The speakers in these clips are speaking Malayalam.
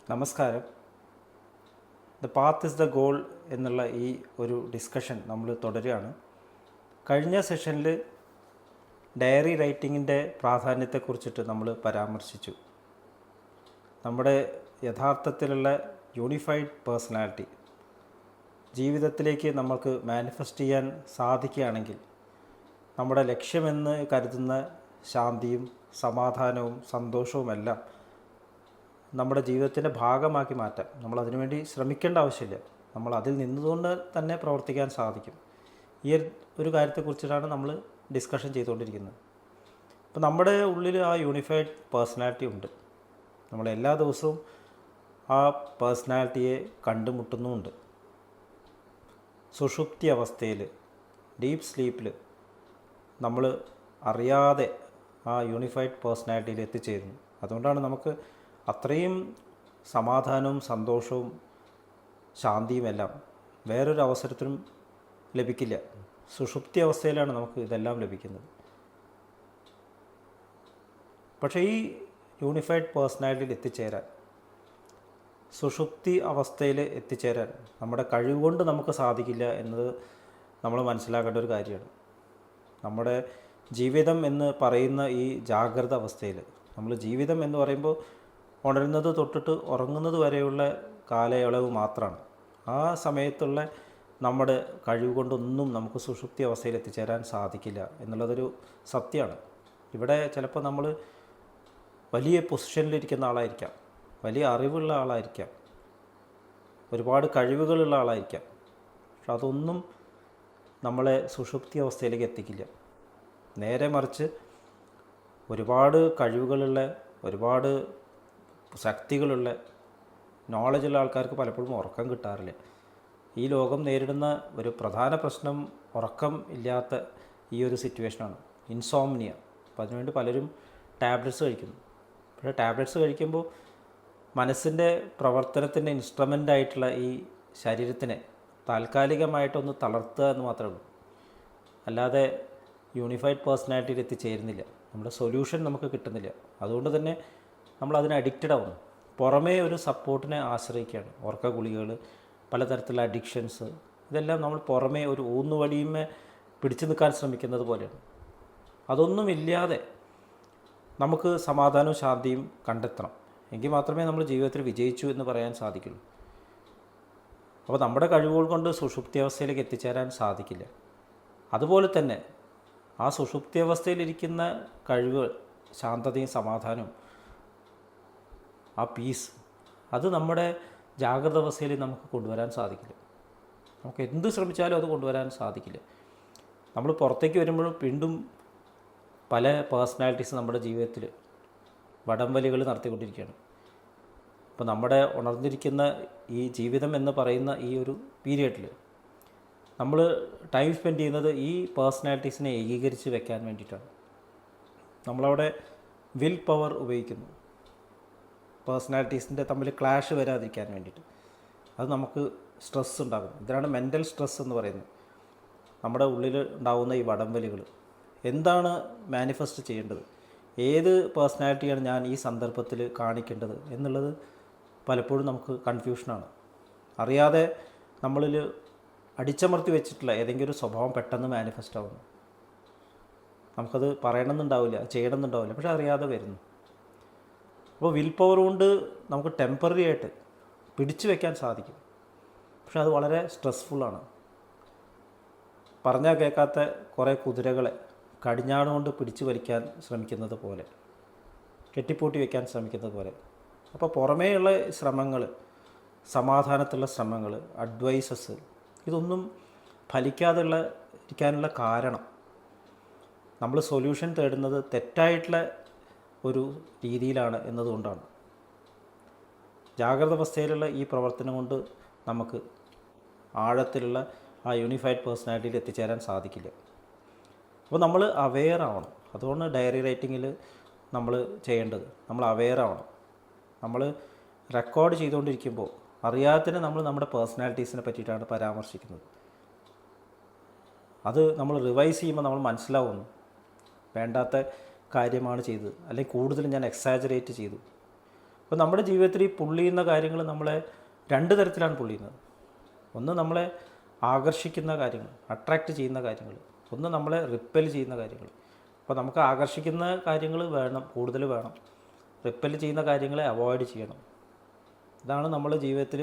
നമസ്കാരം. The path is the goal എന്നുള്ള ഈ ഒരു ഡിസ്കഷൻ നമ്മൾ തുടരുകയാണ്. കഴിഞ്ഞ സെഷനിൽ ഡയറി റൈറ്റിങ്ങിൻ്റെ പ്രാധാന്യത്തെക്കുറിച്ചിട്ട് നമ്മൾ പരാമർശിച്ചു. നമ്മുടെ യഥാർത്ഥത്തിലുള്ള യൂണിഫൈഡ് പേഴ്സണാലിറ്റി ജീവിതത്തിലേക്ക് നമുക്ക് മാനിഫെസ്റ്റ് ചെയ്യാൻ സാധിക്കുകയാണെങ്കിൽ നമ്മുടെ ലക്ഷ്യമെന്ന് കരുതുന്ന ശാന്തിയും സമാധാനവും സന്തോഷവുമെല്ലാം നമ്മുടെ ജീവിതത്തിൻ്റെ ഭാഗമാക്കി മാറ്റാം. നമ്മൾ അതിനുവേണ്ടി ശ്രമിക്കേണ്ട ആവശ്യമില്ല. നമ്മൾ അതിൽ നിന്നുകൊണ്ട് തന്നെ പ്രവർത്തിക്കാൻ സാധിക്കും. ഈ ഒരു കാര്യത്തെക്കുറിച്ചിട്ടാണ് നമ്മൾ ഡിസ്കഷൻ ചെയ്തുകൊണ്ടിരിക്കുന്നത്. അപ്പോൾ നമ്മുടെ ഉള്ളിൽ ആ യൂണിഫൈഡ് പേഴ്സണാലിറ്റി ഉണ്ട്. നമ്മൾ എല്ലാ ദിവസവും ആ പേഴ്സണാലിറ്റിയെ കണ്ടുമുട്ടുന്നുമുണ്ട്. സുഷുപ്തി അവസ്ഥയിൽ, ഡീപ്പ് സ്ലീപ്പിൽ നമ്മൾ അറിയാതെ ആ യൂണിഫൈഡ് പേഴ്സണാലിറ്റിയിൽ എത്തിച്ചേരുന്നു. അതുകൊണ്ടാണ് നമുക്ക് അത്രയും സമാധാനവും സന്തോഷവും ശാന്തിയുമെല്ലാം വേറൊരു അവസരത്തിലും ലഭിക്കില്ല. സുഷുപ്തി അവസ്ഥയിലാണ് നമുക്ക് ഇതെല്ലാം ലഭിക്കുന്നത്. പക്ഷേ ഈ യൂണിഫൈഡ് പേഴ്സണാലിറ്റിയിൽ എത്തിച്ചേരാൻ, സുഷുപ്തി അവസ്ഥയിൽ എത്തിച്ചേരാൻ നമ്മുടെ കഴിവുകൊണ്ട് നമുക്ക് സാധിക്കില്ല എന്നത് നമ്മൾ മനസ്സിലാക്കേണ്ട ഒരു കാര്യമാണ്. നമ്മുടെ ജീവിതം എന്ന് പറയുന്ന ഈ ജാഗ്രത അവസ്ഥയിൽ, നമ്മൾ ജീവിതം എന്ന് പറയുമ്പോൾ ഉണരുന്നത് തൊട്ടിട്ട് ഉറങ്ങുന്നത് വരെയുള്ള കാലയളവ് മാത്രമാണ്. ആ സമയത്തുള്ള നമ്മുടെ കഴിവ് കൊണ്ടൊന്നും നമുക്ക് സുഷുപ്തി അവസ്ഥയിൽ എത്തിച്ചേരാൻ സാധിക്കില്ല എന്നുള്ളതൊരു സത്യമാണ്. ഇവിടെ ചിലപ്പോൾ നമ്മൾ വലിയ പൊസിഷനിലിരിക്കുന്ന ആളായിരിക്കാം, വലിയ അറിവുള്ള ആളായിരിക്കാം, ഒരുപാട് കഴിവുകളുള്ള ആളായിരിക്കാം. പക്ഷെ അതൊന്നും നമ്മളെ സുഷുപ്തി അവസ്ഥയിലേക്ക് എത്തിക്കില്ല. നേരെ മറിച്ച് ഒരുപാട് കഴിവുകളുള്ള, ഒരുപാട് ശക്തികളുള്ള, നോളജുള്ള ആൾക്കാർക്ക് പലപ്പോഴും ഉറക്കം കിട്ടാറില്ല. ഈ ലോകം നേരിടുന്ന ഒരു പ്രധാന പ്രശ്നം ഉറക്കം ഇല്ലാത്ത ഈ ഒരു സിറ്റുവേഷനാണ്, ഇൻസോംനിയ. അപ്പോൾ അതിനുവേണ്ടി പലരും ടാബ്ലറ്റ്സ് കഴിക്കുന്നു. പക്ഷേ ടാബ്ലറ്റ്സ് കഴിക്കുമ്പോൾ മനസ്സിൻ്റെ പ്രവർത്തനത്തിൻ്റെ ഇൻസ്ട്രുമെൻ്റായിട്ടുള്ള ഈ ശരീരത്തിനെ താൽക്കാലികമായിട്ടൊന്ന് തളർത്തുക എന്ന് മാത്രമേ ഉള്ളൂ. അല്ലാതെ യൂണിഫൈഡ് പേഴ്സണാലിറ്റിയിൽ എത്തിച്ചേരുന്നില്ല. നമ്മുടെ സൊല്യൂഷൻ നമുക്ക് കിട്ടുന്നില്ല. അതുകൊണ്ട് തന്നെ നമ്മൾ അതിന് അഡിക്റ്റഡ് ആവുന്നു. പുറമേ ഒരു സപ്പോർട്ടിനെ ആശ്രയിക്കുകയാണ്. ഉറക്ക ഗുളികകൾ, പലതരത്തിലുള്ള അഡിക്ഷൻസ്, ഇതെല്ലാം നമ്മൾ പുറമേ ഒരു ഊന്നുവടിയുമേ പിടിച്ചു നിൽക്കാൻ ശ്രമിക്കുന്നത് പോലെയാണ്. അതൊന്നുമില്ലാതെ നമുക്ക് സമാധാനവും ശാന്തിയും കണ്ടെത്തണം. എങ്കിൽ മാത്രമേ നമ്മൾ ജീവിതത്തിൽ വിജയിച്ചു എന്ന് പറയാൻ സാധിക്കുള്ളൂ. അപ്പോൾ നമ്മുടെ കഴിവുകൾ കൊണ്ട് സുഷുപ്തി അവസ്ഥയിലേക്ക് എത്തിച്ചേരാൻ സാധിക്കില്ല. അതുപോലെ തന്നെ ആ സുഷുപ്തി അവസ്ഥയിലിരിക്കുന്ന കഴിവ്, ശാന്തതയും സമാധാനവും, ആ പീസ്, അത് നമ്മുടെ ജാഗ്രത അവസ്ഥയിൽ നമുക്ക് കൊണ്ടുവരാൻ സാധിക്കില്ല. നമുക്ക് എന്ത് ശ്രമിച്ചാലും അത് കൊണ്ടുവരാൻ സാധിക്കില്ല. നമ്മൾ പുറത്തേക്ക് വരുമ്പോഴും വീണ്ടും പല പേഴ്സണാലിറ്റീസ് നമ്മുടെ ജീവിതത്തിൽ വടംവലികൾ നടത്തിക്കൊണ്ടിരിക്കുകയാണ്. അപ്പോൾ നമ്മുടെ ഉണർന്നിരിക്കുന്ന ഈ ജീവിതം എന്ന് പറയുന്ന ഈ ഒരു പീരിയഡിൽ നമ്മൾ ടൈം സ്പെൻഡ് ചെയ്യുന്നത് ഈ പേഴ്സണാലിറ്റീസിനെ ഏകീകരിച്ച് വെക്കാൻ വേണ്ടിയിട്ടാണ്. നമ്മളവിടെ വിൽ പവർ ഉപയോഗിക്കുന്നു, പേഴ്സണാലിറ്റീസിൻ്റെ തമ്മിൽ ക്ലാഷ് വരാതിരിക്കാൻ വേണ്ടിയിട്ട്. അത് നമുക്ക് സ്ട്രെസ് ഉണ്ടാകും. ഇതിനാണ് മെൻ്റൽ സ്ട്രെസ് എന്ന് പറയുന്നത്. നമ്മുടെ ഉള്ളിൽ ഉണ്ടാകുന്ന ഈ വടംവലികൾ, എന്താണ് മാനിഫെസ്റ്റ് ചെയ്യേണ്ടത്, ഏത് പേഴ്സണാലിറ്റിയാണ് ഞാൻ ഈ സന്ദർഭത്തിൽ കാണിക്കേണ്ടത് എന്നുള്ളത് പലപ്പോഴും നമുക്ക് കൺഫ്യൂഷനാണ്. അറിയാതെ നമ്മളിൽ അടിച്ചമർത്തി വെച്ചിട്ടുള്ള ഏതെങ്കിലും ഒരു സ്വഭാവം പെട്ടെന്ന് മാനിഫെസ്റ്റ് ആവുന്നു. നമുക്കത് പറയണമെന്നുണ്ടാവില്ല, ചെയ്യണമെന്നുണ്ടാവില്ല, പക്ഷെ അറിയാതെ വരുന്നു. അപ്പോൾ വിൽ പവർ കൊണ്ട് നമുക്ക് ടെമ്പററി ആയിട്ട് പിടിച്ചു വയ്ക്കാൻ സാധിക്കും. പക്ഷെ അത് വളരെ സ്ട്രെസ്ഫുള്ളാണ്. പറഞ്ഞാൽ കേൾക്കാത്ത കുറേ കുതിരകളെ കടിഞ്ഞാണ് കൊണ്ട് പിടിച്ചു വലിക്കാൻ ശ്രമിക്കുന്നത് പോലെ, കെട്ടിപ്പൂട്ടി വയ്ക്കാൻ ശ്രമിക്കുന്നത് പോലെ. അപ്പോൾ പുറമേയുള്ള ശ്രമങ്ങൾ, സമാധാനത്തിലുള്ള ശ്രമങ്ങൾ, അഡ്വൈസസ്, ഇതൊന്നും ഫലിക്കാതെയുള്ള ഇരിക്കാനുള്ള കാരണം നമ്മൾ സൊല്യൂഷൻ തേടുന്നത് തെറ്റായിട്ടുള്ള ഒരു രീതിയിലാണ് എന്നതുകൊണ്ടാണ്. ജാഗ്രത അവസ്ഥയിലുള്ള ഈ പ്രവർത്തനം കൊണ്ട് നമുക്ക് ആഴത്തിലുള്ള ആ യൂണിഫൈഡ് പേഴ്സണാലിറ്റിയിൽ എത്തിച്ചേരാൻ സാധിക്കില്ല. അപ്പോൾ നമ്മൾ അവെയർ ആവണം. അതുകൊണ്ട് ഡയറി റൈറ്റിങ്ങിൽ നമ്മൾ ചെയ്യേണ്ടത്, നമ്മൾ അവെയർ ആവണം. നമ്മൾ റെക്കോർഡ് ചെയ്തുകൊണ്ടിരിക്കുമ്പോൾ അറിയാതെ നമ്മൾ നമ്മുടെ പേഴ്സണാലിറ്റീസിനെ പറ്റിയിട്ടാണ് പരാമർശിക്കുന്നത്. അത് നമ്മൾ റിവൈസ് ചെയ്യുമ്പോൾ നമ്മൾ മനസ്സിലാവുന്നു, വേണ്ടാത്ത കാര്യമാണ് ചെയ്തത്, അല്ലെങ്കിൽ കൂടുതൽ ഞാൻ എക്സാജറേറ്റ് ചെയ്തു. അപ്പോൾ നമ്മുടെ ജീവിതത്തിൽ ഈ പുള്ളിയുന്ന കാര്യങ്ങൾ നമ്മളെ രണ്ട് തരത്തിലാണ് പുള്ളിയുന്നത്. ഒന്ന് നമ്മളെ ആകർഷിക്കുന്ന കാര്യങ്ങൾ, അട്രാക്റ്റ് ചെയ്യുന്ന കാര്യങ്ങൾ, ഒന്ന് നമ്മളെ റിപ്പൽ ചെയ്യുന്ന കാര്യങ്ങൾ. അപ്പോൾ നമുക്ക് ആകർഷിക്കുന്ന കാര്യങ്ങൾ വേണം, കൂടുതൽ വേണം. റിപ്പൽ ചെയ്യുന്ന കാര്യങ്ങളെ അവോയ്ഡ് ചെയ്യണം. ഇതാണ് നമ്മൾ ജീവിതത്തിൽ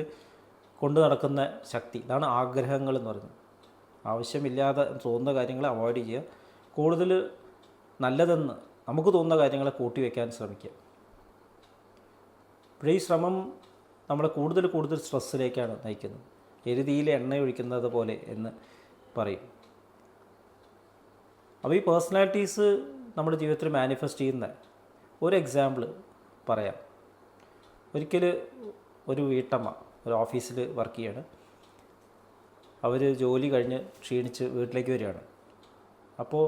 കൊണ്ടു നടക്കുന്ന ശക്തി. ഇതാണ് ആഗ്രഹങ്ങൾ എന്ന് പറയുന്നത്. ആവശ്യമില്ലാതെ തോന്നുന്ന കാര്യങ്ങളെ അവോയ്ഡ് ചെയ്യുക, കൂടുതൽ നല്ലതെന്ന് നമുക്ക് തോന്നുന്ന കാര്യങ്ങളെ കൂട്ടി വയ്ക്കാൻ ശ്രമിക്കുക. അപ്പോൾ ഈ ശ്രമം നമ്മളെ കൂടുതൽ കൂടുതൽ സ്ട്രെസ്സിലേക്കാണ് നയിക്കുന്നത്. എരുതിയിൽ എണ്ണ ഒഴിക്കുന്നത് പോലെ എന്ന് പറയും. അപ്പോൾ ഈ പേഴ്സണാലിറ്റീസ് നമ്മുടെ ജീവിതത്തിൽ മാനിഫെസ്റ്റ് ചെയ്യുന്ന ഒരു എക്സാമ്പിൾ പറയാം. ഒരിക്കൽ ഒരു വീട്ടമ്മ ഒരു ഓഫീസിൽ വർക്ക് ചെയ്യാണ്. അവർ ജോലി കഴിഞ്ഞ് ക്ഷീണിച്ച് വീട്ടിലേക്ക് വരികയാണ്. അപ്പോൾ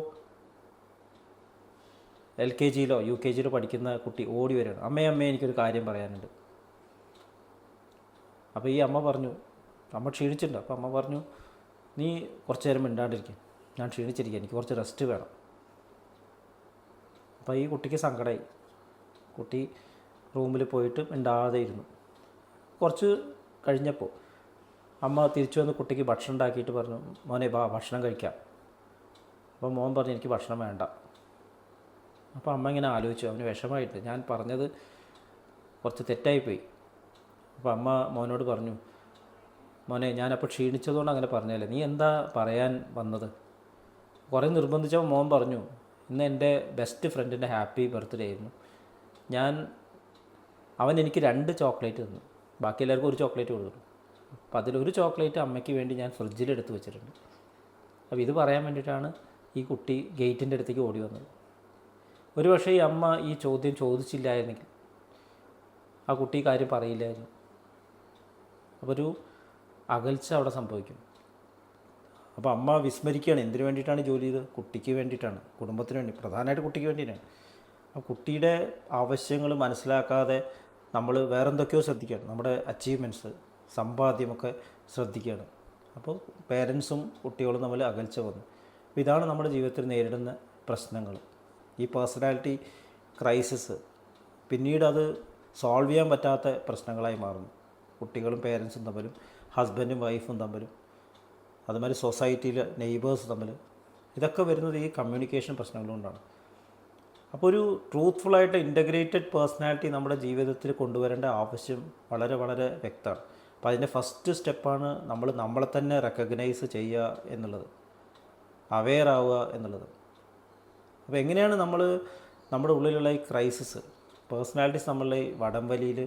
LKG UKG പഠിക്കുന്ന കുട്ടി ഓടി വരികയാണ്. അമ്മേ എനിക്കൊരു കാര്യം പറയാനുണ്ട്. അപ്പോൾ ഈ അമ്മ പറഞ്ഞു, അമ്മ ക്ഷീണിച്ചിട്ടുണ്ട്. അപ്പോൾ അമ്മ പറഞ്ഞു, നീ കുറച്ച് നേരം മിണ്ടാണ്ടിരിക്കും, ഞാൻ ക്ഷീണിച്ചിരിക്കുക, എനിക്ക് കുറച്ച് റെസ്റ്റ് വേണം. അപ്പോൾ ഈ കുട്ടിക്ക് സങ്കടമായി. കുട്ടി റൂമിൽ പോയിട്ട് മിണ്ടാതെ ഇരുന്നു. കുറച്ച് കഴിഞ്ഞപ്പോൾ അമ്മ തിരിച്ചു വന്ന് കുട്ടിക്ക് ഭക്ഷണം ഉണ്ടാക്കിയിട്ട് പറഞ്ഞു, മോനെ ബാ ഭക്ഷണം കഴിക്കാം. അപ്പോൾ മോൻ പറഞ്ഞു, എനിക്ക് ഭക്ഷണം വേണ്ട. അപ്പോൾ അമ്മ ഇങ്ങനെ ആലോചിച്ചു, അവന് വിഷമമായിട്ട് ഞാൻ പറഞ്ഞത് കുറച്ച് തെറ്റായിപ്പോയി. അപ്പോൾ അമ്മ മോനോട് പറഞ്ഞു, മോനെ ഞാനപ്പോൾ ക്ഷീണിച്ചതുകൊണ്ട് അങ്ങനെ പറഞ്ഞല്ലേ, നീ എന്താ പറയാൻ വന്നത്? കുറേ നിർബന്ധിച്ചപ്പോൾ മോൻ പറഞ്ഞു, ഇന്ന് എൻ്റെ ബെസ്റ്റ് ഫ്രണ്ടിൻ്റെ ഹാപ്പി ബർത്ത്ഡേ ആയിരുന്നു. അവൻ എനിക്ക് 2 ചോക്ലേറ്റ് തന്നു, ബാക്കി എല്ലാവർക്കും 1 ചോക്ലേറ്റ് കൊടുത്തു. അപ്പോൾ അതിലൊരു ചോക്ലേറ്റ് അമ്മയ്ക്ക് വേണ്ടി ഞാൻ ഫ്രിഡ്ജിലെടുത്ത് വെച്ചിട്ടുണ്ട്. അപ്പോൾ ഇത് പറയാൻ വേണ്ടിയിട്ടാണ് ഈ കുട്ടി ഗേറ്റിൻ്റെ അടുത്തേക്ക് ഓടി വന്നത്. ഒരു പക്ഷേ ഈ അമ്മ ഈ ചോദ്യം ചോദിച്ചില്ലായിരുന്നെങ്കിൽ ആ കുട്ടി കാര്യം പറയില്ലായിരുന്നു. അപ്പോൾ ഒരു അകൽച്ച അവിടെ സംഭവിക്കും. അപ്പോൾ അമ്മ വിസ്മരിക്കുകയാണ്, എന്തിനു വേണ്ടിയിട്ടാണ് ജോലി ചെയ്തത്? കുട്ടിക്ക് വേണ്ടിയിട്ടാണ്, കുടുംബത്തിന് വേണ്ടി, പ്രധാനമായിട്ട് കുട്ടിക്ക് വേണ്ടിയിട്ടാണ്. ആ കുട്ടിയുടെ ആവശ്യങ്ങൾ മനസ്സിലാക്കാതെ നമ്മൾ വേറെന്തൊക്കെയോ ശ്രദ്ധിക്കുകയാണ്, നമ്മുടെ അച്ചീവ്മെൻറ്റ്സ്, സമ്പാദ്യമൊക്കെ ശ്രദ്ധിക്കുകയാണ്. അപ്പോൾ പേരൻസും കുട്ടികളും തമ്മിൽ അകൽച്ച വന്നു. അപ്പോൾ ഇതാണ് നമ്മുടെ ജീവിതത്തിൽ നേരിടുന്ന പ്രശ്നങ്ങൾ. ഈ പേഴ്സണാലിറ്റി ക്രൈസിസ് പിന്നീട് അത് സോൾവ് ചെയ്യാൻ പറ്റാത്ത പ്രശ്നങ്ങളായി മാറുന്നു. കുട്ടികളും പേരൻസും തമ്മിലും, ഹസ്ബൻഡും വൈഫും തമ്മിലും, അതുമാതിരി സൊസൈറ്റിയിലെ നെയ്ബേഴ്സ് തമ്മിൽ, ഇതൊക്കെ വരുന്നത് ഈ കമ്മ്യൂണിക്കേഷൻ പ്രശ്നങ്ങൾ കൊണ്ടാണ്. അപ്പോൾ ഒരു ട്രൂത്ത്ഫുള്ളായിട്ട് ഇൻ്റഗ്രേറ്റഡ് പേഴ്സണാലിറ്റി നമ്മുടെ ജീവിതത്തിൽ കൊണ്ടുവരേണ്ട ആവശ്യം വളരെ വളരെ വ്യക്തമാണ്. അപ്പോൾ അതിൻ്റെ ഫസ്റ്റ് സ്റ്റെപ്പാണ് നമ്മളെ തന്നെ റെക്കഗ്നൈസ് ചെയ്യുക എന്നുള്ളത്, അവെയർ ആവുക എന്നുള്ളത്. അപ്പോൾ എങ്ങനെയാണ് നമ്മുടെ ഉള്ളിലുള്ള ഈ ക്രൈസിസ്, പേഴ്സണാലിറ്റീസ് നമ്മളുടെ ഈ വടംവലിയിൽ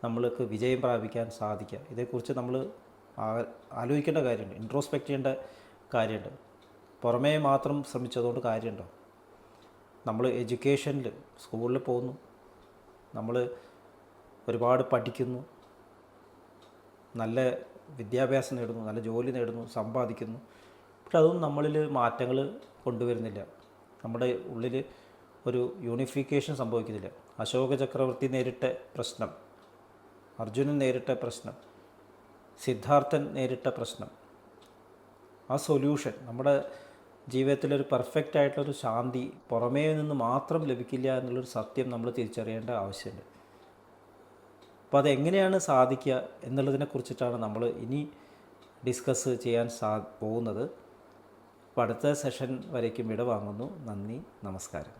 നമ്മൾക്ക് വിജയം പ്രാപിക്കാൻ സാധിക്കുക, ഇതേക്കുറിച്ച് നമ്മൾ ആലോചിക്കേണ്ട കാര്യമുണ്ട്, ഇൻട്രോസ്പെക്റ്റ് ചെയ്യേണ്ട കാര്യമുണ്ട്. പുറമേ മാത്രം ശ്രമിച്ചതുകൊണ്ട് കാര്യമുണ്ടോ? നമ്മൾ എഡ്യൂക്കേഷനിൽ സ്കൂളിൽ പോകുന്നു, നമ്മൾ ഒരുപാട് പഠിക്കുന്നു, നല്ല വിദ്യാഭ്യാസം നേടുന്നു, നല്ല ജോലി നേടുന്നു, സമ്പാദിക്കുന്നു. പക്ഷെ അതൊന്നും നമ്മളിൽ മാറ്റങ്ങൾ കൊണ്ടുവരുന്നില്ല. നമ്മുടെ ഉള്ളിൽ ഒരു യൂണിഫിക്കേഷൻ സംഭവിക്കുന്നില്ല. അശോക ചക്രവർത്തി നേരിട്ട പ്രശ്നം, അർജുനൻ നേരിട്ട പ്രശ്നം, സിദ്ധാർത്ഥൻ നേരിട്ട പ്രശ്നം, ആ സൊല്യൂഷൻ നമ്മുടെ ജീവിതത്തിലൊരു പെർഫെക്റ്റ് ആയിട്ടുള്ളൊരു ശാന്തി പുറമേ നിന്ന് മാത്രം ലഭിക്കില്ല എന്നുള്ളൊരു സത്യം നമ്മൾ തിരിച്ചറിയേണ്ട ആവശ്യമുണ്ട്. അപ്പോൾ അതെങ്ങനെയാണ് സാധിക്കുക എന്നുള്ളതിനെക്കുറിച്ചിട്ടാണ് നമ്മൾ ഇനി ഡിസ്കസ് ചെയ്യാൻ പോകുന്നത്. അപ്പോൾ അടുത്ത സെഷൻ വരേക്കും വിട വാങ്ങുന്നു. നന്ദി, നമസ്കാരം.